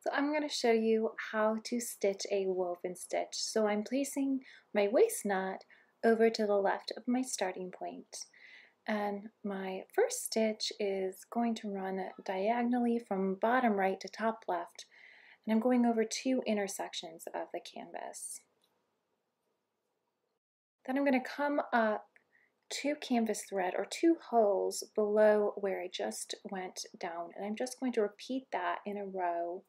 So I'm going to show you how to stitch a woven stitch. So I'm placing my waist knot over to the left of my starting point. And my first stitch is going to run diagonally from bottom right to top left. And I'm going over two intersections of the canvas. Then I'm going to come up two canvas thread or two holes below where I just went down. And I'm just going to repeat that in a row,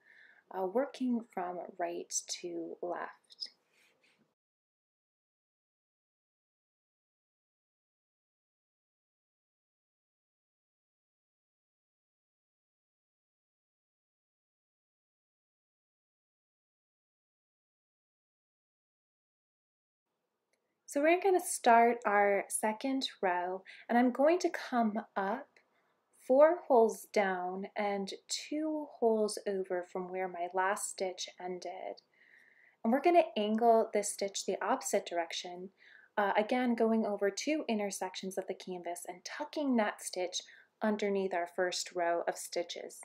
working from right to left. So we're going to start our second row, and I'm going to come up 4 holes down and 2 holes over from where my last stitch ended. And we're going to angle this stitch the opposite direction, again going over 2 intersections of the canvas and tucking that stitch underneath our first row of stitches.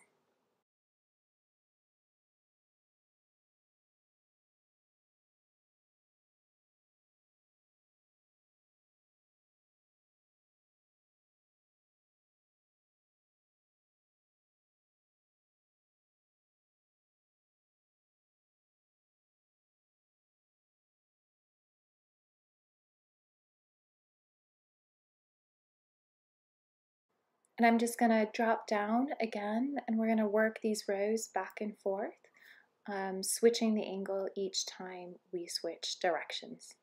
And I'm just going to drop down again, and we're going to work these rows back and forth, switching the angle each time we switch directions.